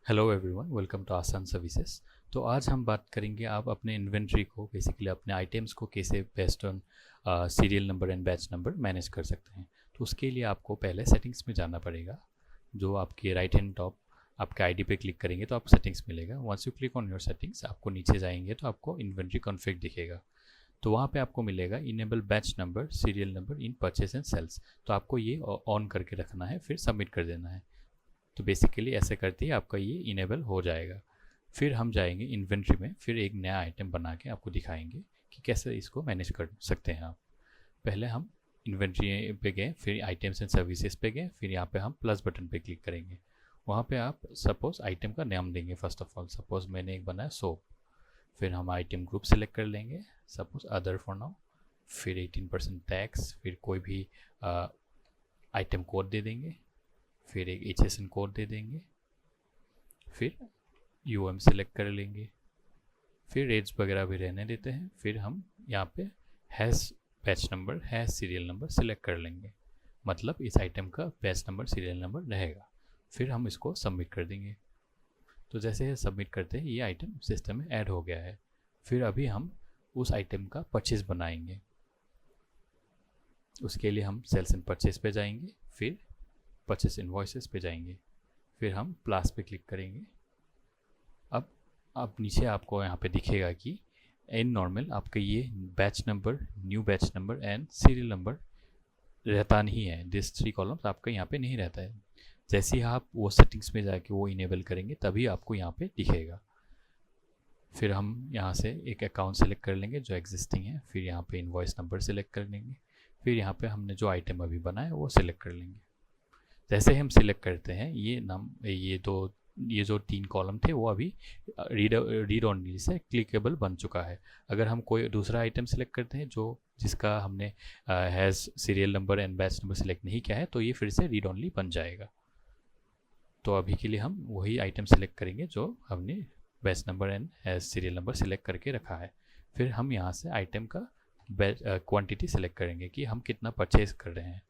Hello everyone, welcome to आसान services. तो आज हम बात करेंगे आप अपने इन्वेंट्री को बेसिकली अपने आइटम्स को कैसे based on serial number and batch number manage कर सकते हैं। तो उसके लिए आपको पहले सेटिंग्स में जाना पड़ेगा। जो आपके राइट हैंड टॉप आपके आईडी पे क्लिक करेंगे तो आप सेटिंग्स मिलेगा। Once you click on your settings आपको नीचे जाएंगे तो आपको इन्वेंट्री कॉन्फ़िग दिखेगा। तो वहाँ पे आपको मिलेगा enable batch number serial number in purchase and sales. तो आपको ये ऑन करके रखना है, फिर सबमिट कर देना है। तो बेसिकली ऐसे करते ही आपका ये इनेबल हो जाएगा। फिर हम जाएंगे इन्वेंट्री में, फिर एक नया आइटम बना के आपको दिखाएंगे कि कैसे इसको मैनेज कर सकते हैं आप। पहले हम इन्वेंट्री पे गए, फिर आइटम्स एंड सर्विसेज पे गए, फिर यहाँ पे हम प्लस बटन पे क्लिक करेंगे। वहाँ पे आप सपोज आइटम का नाम देंगे। फर्स्ट ऑफ ऑल सपोज मैंने एक बनाया सोप। फिर हम आइटम ग्रुप सेलेक्ट कर लेंगे, सपोज अदर फॉर नाउ। फिर 18% टैक्स, फिर कोई भी आइटम कोड दे देंगे, फिर एक HSN कोड दे देंगे, फिर UM सेलेक्ट कर लेंगे, फिर रेट्स वगैरह भी रहने देते हैं। फिर हम यहाँ पे has batch number has serial number select कर लेंगे, मतलब इस आइटम का बैच नंबर सीरियल नंबर रहेगा। फिर हम इसको सबमिट कर देंगे। तो जैसे ही सबमिट करते हैं ये आइटम सिस्टम में ऐड हो गया है। फिर अभी हम उस आइटम का परचेज बनाएंगे। उसके लिए हम सेल्स एंड परचेज पे जाएंगे, फिर परचेस इन्वॉइसेस पे जाएंगे, फिर हम प्लस पे क्लिक करेंगे। अब नीचे आपको यहाँ पे दिखेगा कि इन नॉर्मल आपका ये batch number, new batch number and serial number रहता नहीं है। दिस 3 कॉलम्स आपका यहाँ पे नहीं रहता है। जैसे ही आप वो सेटिंग्स में जाके वो इनेबल करेंगे तभी आपको यहाँ पे दिखेगा। फिर हम यहाँ से एक अकाउंट सेलेक्ट कर लेंगे जो एग्जिस्टिंग है, फिर यहाँ पे इनवॉइस नंबर सेलेक्ट कर लेंगे, फिर यहाँ पे हमने जो आइटम अभी बनाया वो सिलेक्ट कर लेंगे। जैसे हम सिलेक्ट करते हैं ये जो 3 कॉलम थे वो अभी रीड ओनली से क्लिकेबल बन चुका है। अगर हम कोई दूसरा आइटम सेलेक्ट करते हैं जो जिसका हमने has serial number and batch number select नहीं किया है तो ये फिर से रीड ओनली बन जाएगा। तो अभी के लिए हम वही आइटम सेलेक्ट करेंगे जो हमने batch number and has serial number select करके रखा है। फिर हम यहाँ से आइटम का क्वांटिटी सेलेक्ट करेंगे कि हम कितना परचेज़ कर रहे हैं।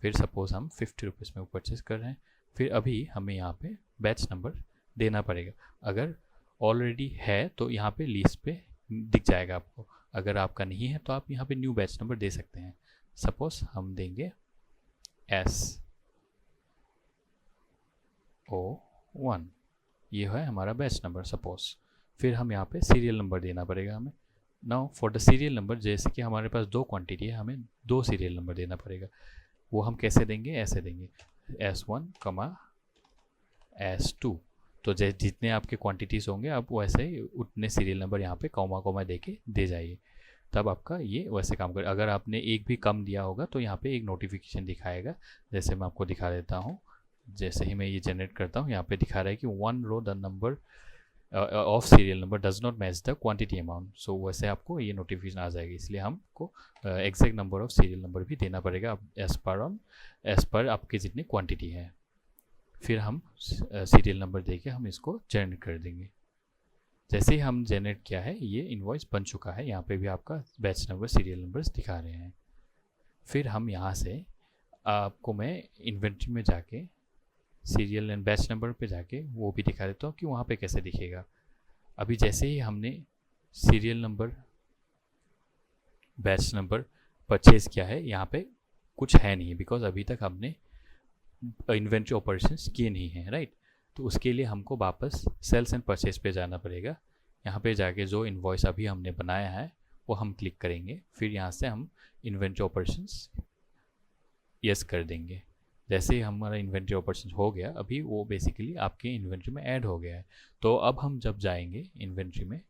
फिर सपोज़ हम 50 रुपीज़ में वो परचेज़ कर रहे हैं। फिर अभी हमें यहाँ पे बैच नंबर देना पड़ेगा। अगर ऑलरेडी है तो यहाँ पे लिस्ट पे दिख जाएगा आपको। अगर आपका नहीं है तो आप यहाँ पे न्यू बैच नंबर दे सकते हैं। सपोज़ हम देंगे SO1, ये है हमारा बैच नंबर सपोज़। फिर हम यहाँ पे सीरियल नंबर देना पड़ेगा हमें। Now for the serial number, जैसे कि हमारे पास 2 क्वांटिटी है, हमें 2 सीरियल नंबर देना पड़ेगा। वो हम कैसे देंगे, ऐसे देंगे S1, S2। तो जैसे जितने आपके क्वांटिटीज़ होंगे आप वैसे ही उतने सीरियल नंबर यहाँ पे कॉमा कॉमा दे के दे जाइए, तब आपका ये वैसे काम करे। अगर आपने एक भी कम दिया होगा तो यहाँ पे एक नोटिफिकेशन दिखाएगा। जैसे मैं आपको दिखा देता हूँ। जैसे ही मैं ये जनरेट करता हूँ यहाँ पे दिखा रहा है कि 1 row the number of serial number does not match the quantity amount. So वैसे आपको ये नोटिफिकेशन आ जाएगी। इसलिए हमको exact number of serial number भी देना पड़ेगा एज पर आपकी जितनी क्वांटिटी है। फिर हम सीरियल नंबर दे के हम इसको जनरेट कर देंगे। जैसे ही हम जनरेट किया है ये इनवॉइस बन चुका है। यहाँ पे भी आपका बैच नंबर सीरियल नंबर्स दिखा रहे हैं। फिर हम यहाँ से आपको मैं इन्वेंट्री में जाके सीरियल एंड बैच नंबर पे जाके वो भी दिखा देता हूँ कि वहाँ पे कैसे दिखेगा। अभी जैसे ही हमने serial number batch number purchase किया है, यहाँ पे कुछ है नहीं बिकॉज अभी तक हमने इन्वेंट्री ऑपरेशंस किए नहीं हैं, राइट। तो उसके लिए हमको वापस सेल्स एंड परचेज पे जाना पड़ेगा। यहाँ पे जाके जो इनवॉइस अभी हमने बनाया है वो हम क्लिक करेंगे। फिर यहाँ से हम इन्वेंट्री ऑपरेशंस यस कर देंगे। जैसे ही हमारा इन्वेंट्री ऑपरेशन हो गया, अभी वो बेसिकली आपके इन्वेंट्री में ऐड हो गया है। तो अब हम जब जाएंगे इन्वेंट्री में,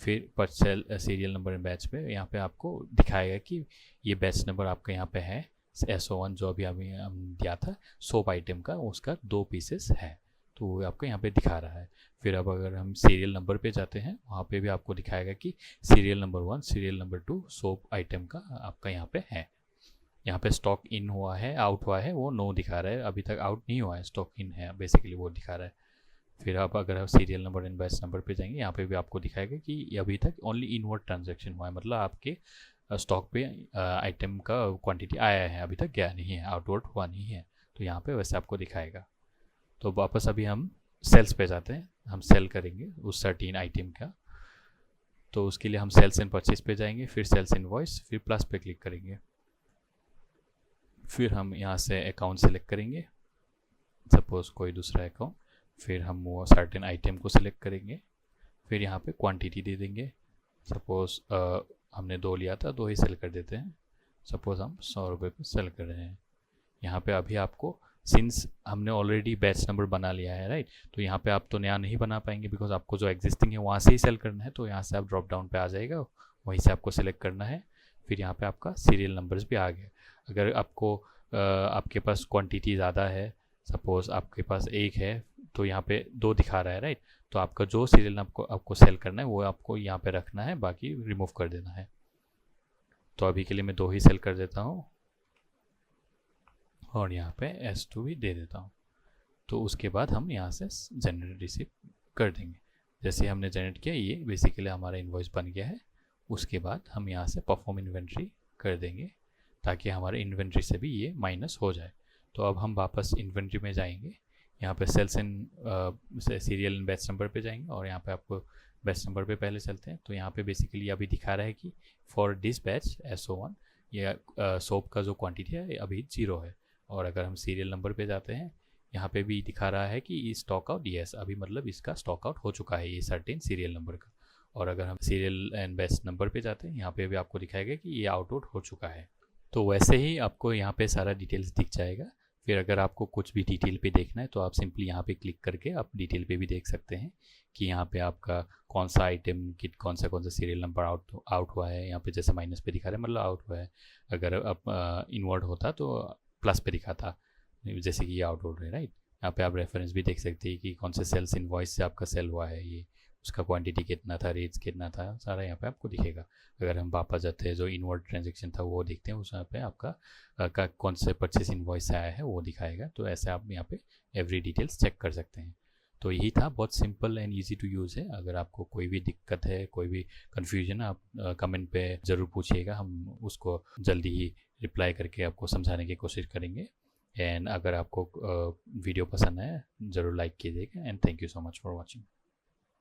फिर परचेल सीरियल नंबर एंड बैच पे, यहाँ पे आपको दिखाएगा कि ये बैच नंबर आपका यहाँ पे है SO1 जो अभी हम दिया था सोप आइटम का, उसका 2 पीसेस है। तो वो आपको यहाँ पे दिखा रहा है। फिर अब अगर हम सीरियल नंबर पे जाते हैं वहाँ पे भी आपको दिखाएगा कि serial number 1 serial number 2 soap item का आपका यहाँ पे है। यहाँ पे स्टॉक इन हुआ है, आउट हुआ है वो नो दिखा रहा है। अभी तक आउट नहीं हुआ है, स्टॉक इन है बेसिकली वो दिखा रहा है। फिर आप अगर आप serial number and batch number पे जाएंगे, यहाँ पे भी आपको दिखाएगा कि अभी तक ओनली इनवर्ड ट्रांजैक्शन हुआ है, मतलब आपके स्टॉक पे आइटम का क्वांटिटी आया है, अभी तक गया नहीं है, आउटवर्ड हुआ नहीं है। तो यहाँ पे वैसे आपको दिखाएगा। तो वापस अभी हम सेल्स पे जाते हैं, हम सेल करेंगे उस सर्टीन आइटम का। तो उसके लिए हम सेल्स एंड परचेज पे जाएंगे, फिर सेल्स इनवॉइस, फिर प्लस पे क्लिक करेंगे। फिर हम यहाँ से अकाउंट सेलेक्ट करेंगे, सपोज़ कोई दूसरा अकाउंट। फिर हम वो सर्टेन आइटम को सिलेक्ट करेंगे, फिर यहाँ पे क्वांटिटी दे देंगे। सपोज़ हमने 2 लिया था, 2 ही सेल कर देते हैं। सपोज़ हम 100 रुपये पे सेल कर रहे हैं। यहाँ पे अभी आपको, सिंस हमने ऑलरेडी बैच नंबर बना लिया है राइट, तो यहाँ पे आप तो नया नहीं बना पाएंगे, बिकॉज आपको जो एग्जिस्टिंग है वहाँ से ही सेल करना है। तो यहाँ से आप ड्रॉप डाउन पे आ जाएगा, वहीं से आपको सेलेक्ट करना है। फिर यहाँ पे आपका सीरियल नंबर्स भी आ गए। अगर आपको आपके पास क्वांटिटी ज़्यादा है, सपोज़ आपके पास 1 है, तो यहाँ पे 2 दिखा रहा है राइट, तो आपका जो सीरियल आपको सेल करना है वो आपको यहाँ पे रखना है, बाकी रिमूव कर देना है। तो अभी के लिए मैं 2 ही सेल कर देता हूँ और यहाँ पे S2 भी दे देता हूँ। तो उसके बाद हम यहाँ से जनरेट रिसीव कर देंगे। जैसे हमने जनरेट किया, ये बेसिकली हमारा इन्वॉइस बन गया है। उसके बाद हम यहाँ से परफॉर्म इन्वेंट्री कर देंगे, ताकि हमारे इन्वेंट्री से भी ये माइनस हो जाए। तो अब हम वापस इन्वेंट्री में जाएंगे, यहाँ पे sales and serial and batch number पे जाएंगे, और यहाँ पे आपको बैच नंबर पे पहले चलते हैं। तो यहाँ पे बेसिकली अभी दिखा रहा है कि फॉर दिस बैच SO1 ये सोप का जो क्वांटिटी है अभी 0 है। और अगर हम सीरियल नंबर पे जाते हैं, यहाँ पे भी दिखा रहा है कि स्टॉक आउट यस, अभी मतलब इसका स्टॉक आउट हो चुका है ये सर्टेन सीरियल नंबर का। और अगर हम सीरियल एंड बैच नंबर पे जाते हैं, यहाँ पे भी आपको दिखाएगा कि ये आउट हो चुका है। तो वैसे ही आपको यहाँ पे सारा डिटेल्स दिख जाएगा। फिर अगर आपको कुछ भी डिटेल पे देखना है तो आप सिंपली यहाँ पे क्लिक करके आप डिटेल पे भी देख सकते हैं कि यहाँ पे आपका कौन सा आइटम कि कौन सा सीरियल नंबर आउट हुआ है। यहाँ पे जैसे माइनस पे दिखा रहा है, मतलब आउट हुआ है। अगर आप इनवर्ट होता तो प्लस पे दिखाता, जैसे कि ये आउट हो रहा है राइट। यहाँ पे आप रेफरेंस भी देख सकते हैं कि कौन से सेल्स इनवॉइस से आपका सेल हुआ है, ये उसका क्वांटिटी कितना था, रेट्स कितना था, सारा यहाँ पे आपको दिखेगा। अगर हम वापस जाते हैं, जो इनवर्ट ट्रांजेक्शन था वो देखते हैं, उस यहाँ पे आपका कौन से परचेस इनवॉइस आया है वो दिखाएगा। तो ऐसे आप यहाँ पे एवरी डिटेल्स चेक कर सकते हैं। तो यही था, बहुत simple and easy to use है। अगर आपको कोई भी दिक्कत है, कोई भी कन्फ्यूजन, आप कमेंट पे ज़रूर पूछिएगा, हम उसको जल्दी ही रिप्लाई करके आपको समझाने की कोशिश करेंगे। एंड अगर आपको वीडियो पसंद आए ज़रूर लाइक कीजिएगा। And thank you so much for watching.